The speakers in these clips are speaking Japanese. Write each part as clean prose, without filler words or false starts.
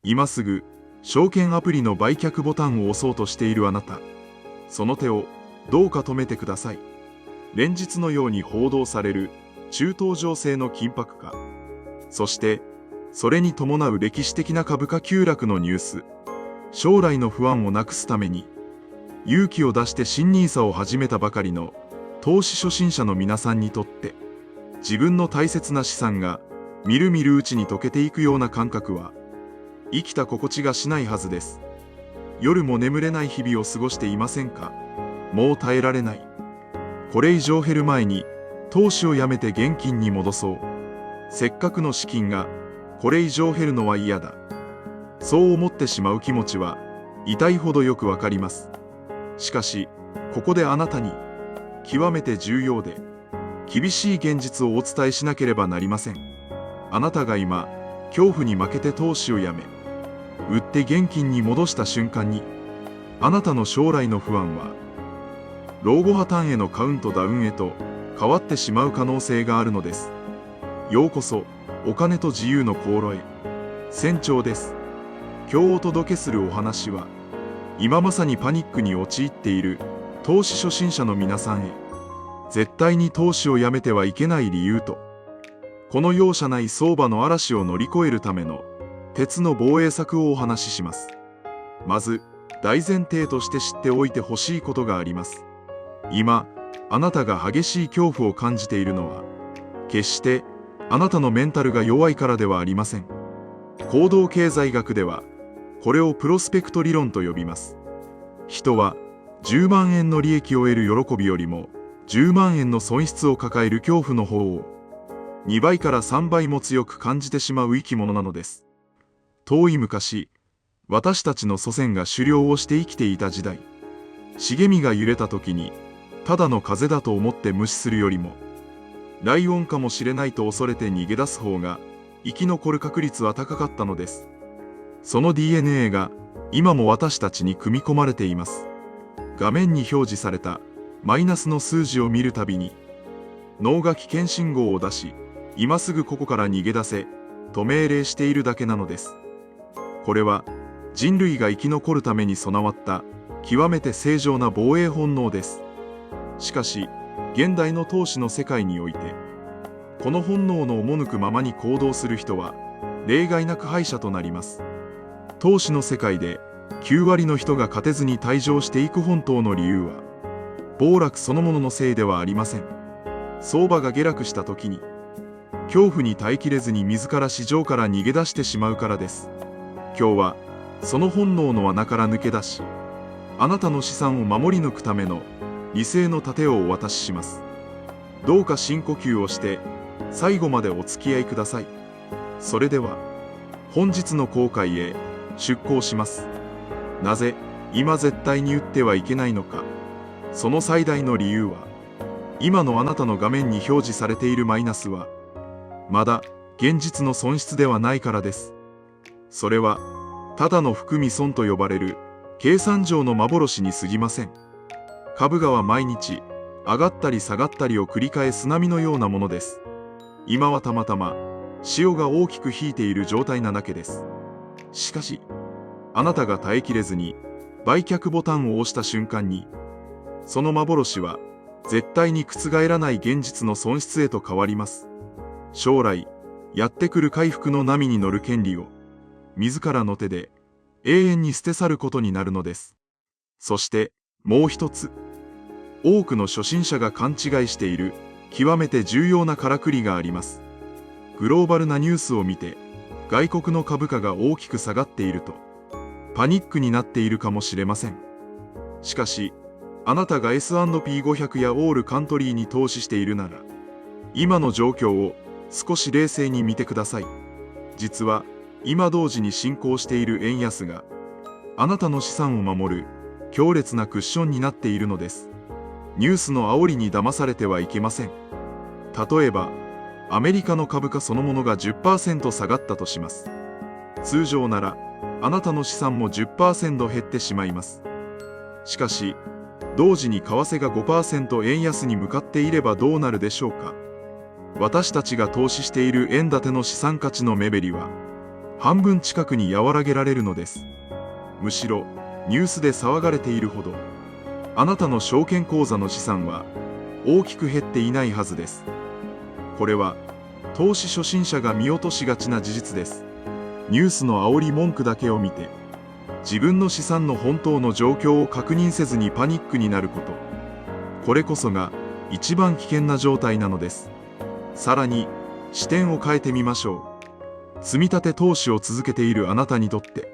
今すぐ証券アプリの売却ボタンを押そうとしているあなた、その手をどうか止めてください。連日のように報道される中東情勢の緊迫化、そしてそれに伴う歴史的な株価急落のニュース、将来の不安をなくすために勇気を出して新NISAを始めたばかりの投資初心者の皆さんにとって、自分の大切な資産がみるみるうちに溶けていくような感覚は生きた心地がしないはずです。夜も眠れない日々を過ごしていませんか？もう耐えられない。これ以上減る前に投資をやめて現金に戻そう。せっかくの資金がこれ以上減るのは嫌だ。そう思ってしまう気持ちは痛いほどよくわかります。しかし、ここであなたに極めて重要で厳しい現実をお伝えしなければなりません。あなたが今、恐怖に負けて投資をやめ、売って現金に戻した瞬間に、あなたの将来の不安は、老後破綻へのカウントダウンへと変わってしまう可能性があるのです。ようこそ、お金と自由の航路へ。船長です。今日お届けするお話は、今まさにパニックに陥っている投資初心者の皆さんへ、絶対に投資をやめてはいけない理由と、この容赦ない相場の嵐を乗り越えるための鉄の防衛策をお話しします。まず、大前提として知っておいてほしいことがあります。今、あなたが激しい恐怖を感じているのは、決してあなたのメンタルが弱いからではありません。行動経済学では、これをプロスペクト理論と呼びます。人は10万円の利益を得る喜びよりも、10万円の損失を抱える恐怖の方を2倍から3倍も強く感じてしまう生き物なのです。遠い昔、私たちの祖先が狩猟をして生きていた時代、茂みが揺れた時に、ただの風だと思って無視するよりも、ライオンかもしれないと恐れて逃げ出す方が、生き残る確率は高かったのです。その DNA が、今も私たちに組み込まれています。画面に表示された、マイナスの数字を見るたびに、脳が危険信号を出し、今すぐここから逃げ出せ、と命令しているだけなのです。これは、人類が生き残るために備わった、極めて正常な防衛本能です。しかし、現代の投資の世界において、この本能の赴くままに行動する人は、例外なく敗者となります。投資の世界で、9割の人が勝てずに退場していく本当の理由は、暴落そのもののせいではありません。相場が下落した時に、恐怖に耐えきれずに自ら市場から逃げ出してしまうからです。今日は、その本能の穴から抜け出し、あなたの資産を守り抜くための理性の盾をお渡しします。どうか深呼吸をして、最後までお付き合いください。それでは、本日の航海へ出航します。なぜ、今絶対に売ってはいけないのか。その最大の理由は、今のあなたの画面に表示されているマイナスは、まだ現実の損失ではないからです。それは、ただの含み損と呼ばれる計算上の幻に過ぎません。株価は毎日上がったり下がったりを繰り返す波のようなものです。今はたまたま潮が大きく引いている状態なだけです。しかし、あなたが耐えきれずに売却ボタンを押した瞬間に、その幻は絶対に覆らない現実の損失へと変わります。将来、やってくる回復の波に乗る権利を、自らの手で永遠に捨て去ることになるのです。そして、もう一つ。多くの初心者が勘違いしている、極めて重要なからくりがあります。グローバルなニュースを見て、外国の株価が大きく下がっていると、パニックになっているかもしれません。しかし、あなたが S&P500 やオールカントリーに投資しているなら、今の状況を少し冷静に見てください。実は、今同時に進行している円安が、あなたの資産を守る強烈なクッションになっているのです。ニュースの煽りに騙されてはいけません。例えば、アメリカの株価そのものが 10% 下がったとします。通常なら、あなたの資産も 10% 減ってしまいます。しかし、同時に為替が 5% 円安に向かっていればどうなるでしょうか。私たちが投資している円建ての資産価値の目減りは、半分近くに和らげられるのです。むしろニュースで騒がれているほどあなたの証券口座の資産は大きく減っていないはずです。これは投資初心者が見落としがちな事実です。ニュースの煽り文句だけを見て自分の資産の本当の状況を確認せずにパニックになること、これこそが一番危険な状態なのです。さらに視点を変えてみましょう。積み立て投資を続けているあなたにとって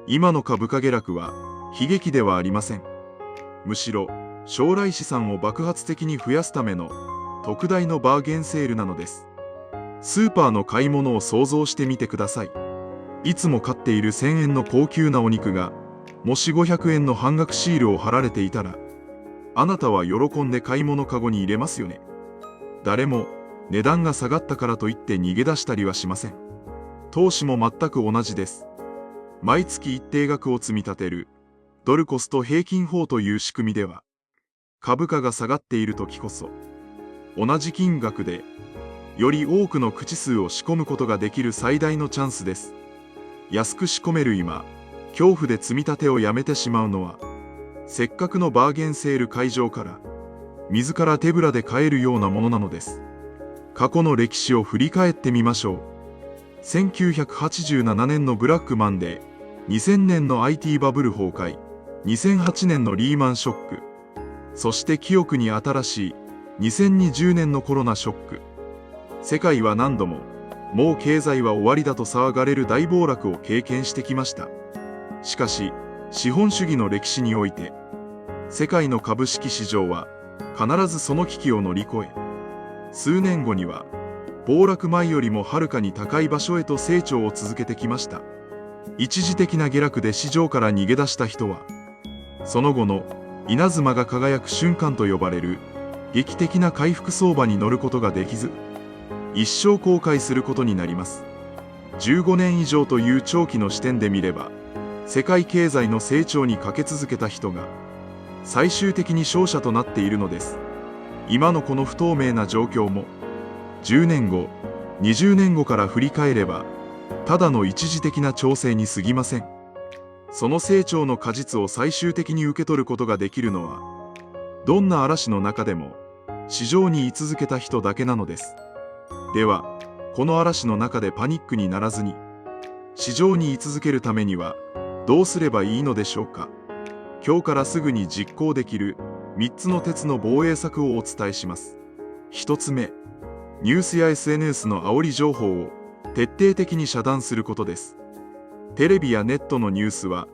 今の株価下落は悲劇ではありません。むしろ将来資産を爆発的に増やすための特大のバーゲンセールなのです。スーパーの買い物を想像してみてください。いつも買っている1000円の高級なお肉がもし500円の半額シールを貼られていたら、あなたは喜んで買い物かごに入れますよね。誰も値段が下がったからといって逃げ出したりはしません。投資も全く同じです。毎月一定額を積み立てるドルコスト平均法という仕組みでは、株価が下がっている時こそ同じ金額でより多くの口数を仕込むことができる最大のチャンスです。安く仕込める今、恐怖で積み立てをやめてしまうのは、せっかくのバーゲンセール会場から自ら手ぶらで買えるようなものなのです。過去の歴史を振り返ってみましょう。1987年のブラックマンデー、2000年の IT バブル崩壊、2008年のリーマンショック、そして記憶に新しい2020年のコロナショック。世界は何度ももう経済は終わりだと騒がれる大暴落を経験してきました。しかし資本主義の歴史において世界の株式市場は必ずその危機を乗り越え、数年後には暴落前よりもはるかに高い場所へと成長を続けてきました。一時的な下落で市場から逃げ出した人は、その後の稲妻が輝く瞬間と呼ばれる劇的な回復相場に乗ることができず、一生後悔することになります。15年以上という長期の視点で見れば、世界経済の成長にかけ続けた人が最終的に勝者となっているのです。今のこの不透明な状況も10年後、20年後から振り返ればただの一時的な調整に過ぎません。その成長の果実を最終的に受け取ることができるのは、どんな嵐の中でも市場に居続けた人だけなのです。では、この嵐の中でパニックにならずに市場に居続けるためにはどうすればいいのでしょうか。今日からすぐに実行できる3つの鉄の防衛策をお伝えします。1つ目、ニュースや SNS の煽り情報を徹底的に遮断することです。テレビやネットのニュースは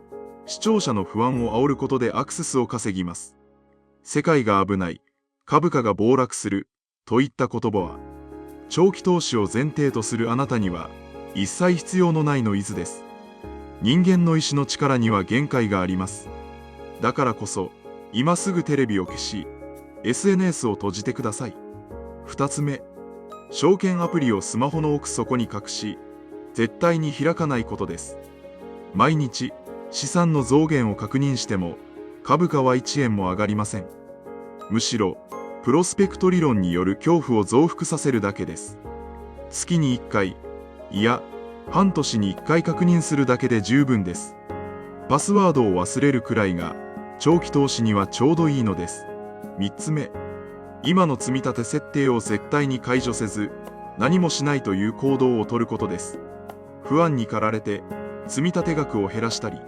視聴者の不安を煽ることでアクセスを稼ぎます。世界が危ない、株価が暴落するといった言葉は、長期投資を前提とするあなたには一切必要のないノイズです。人間の意志の力には限界があります。だからこそ今すぐテレビを消し SNS を閉じてください。2つ目、証券アプリをスマホの奥底に隠し絶対に開かないことです。毎日資産の増減を確認しても株価は1円も上がりません。むしろプロスペクト理論による恐怖を増幅させるだけです。月に1回、いや半年に1回確認するだけで十分です。パスワードを忘れるくらいが長期投資にはちょうどいいのです。3つ目、今の積み立て設定を絶対に解除せず何もしないという行動をとることです。不安に駆られて積み立て額を減らしたり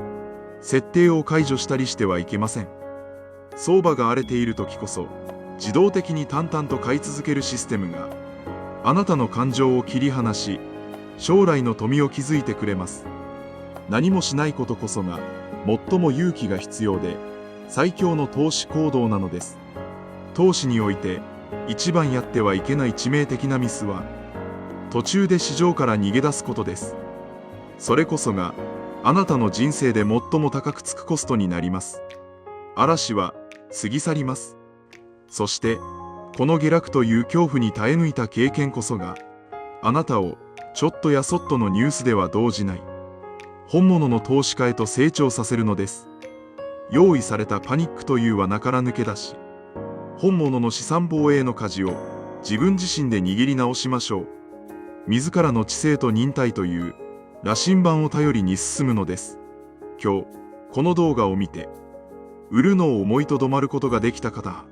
設定を解除したりしてはいけません。相場が荒れている時こそ自動的に淡々と買い続けるシステムがあなたの感情を切り離し、将来の富を築いてくれます。何もしないことこそが最も勇気が必要で最強の投資行動なのです。投資において一番やってはいけない致命的なミスは途中で市場から逃げ出すことです。それこそがあなたの人生で最も高くつくコストになります。嵐は過ぎ去ります。そしてこの下落という恐怖に耐え抜いた経験こそがあなたをちょっとやそっとのニュースでは動じない本物の投資家へと成長させるのです。用意されたパニックという罠から抜け出し、本物の資産防衛の舵を自分自身で握り直しましょう。自らの知性と忍耐という羅針盤を頼りに進むのです。今日、この動画を見て、売るのを思いとどまることができた方、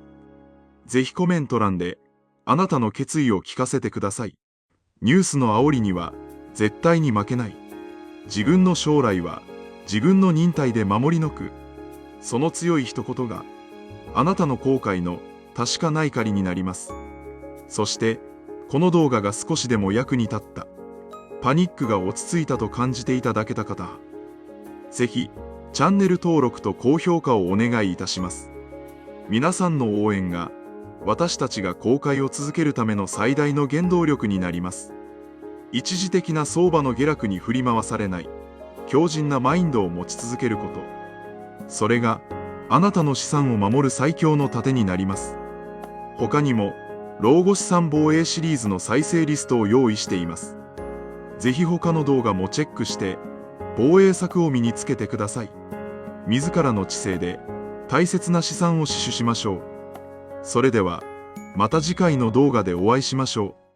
ぜひコメント欄で、あなたの決意を聞かせてください。ニュースの煽りには、絶対に負けない。自分の将来は、自分の忍耐で守り抜く。その強い一言が、あなたの後悔の確かない借りになります。そして、この動画が少しでも役に立った。パニックが落ち着いたと感じていただけた方、ぜひ、チャンネル登録と高評価をお願いいたします。皆さんの応援が、私たちが公開を続けるための最大の原動力になります。一時的な相場の下落に振り回されない、強靭なマインドを持ち続けること。それが、あなたの資産を守る最強の盾になります。他にも、老後資産防衛シリーズの再生リストを用意しています。ぜひ他の動画もチェックして、防衛策を身につけてください。自らの知性で、大切な資産を死守しましょう。それでは、また次回の動画でお会いしましょう。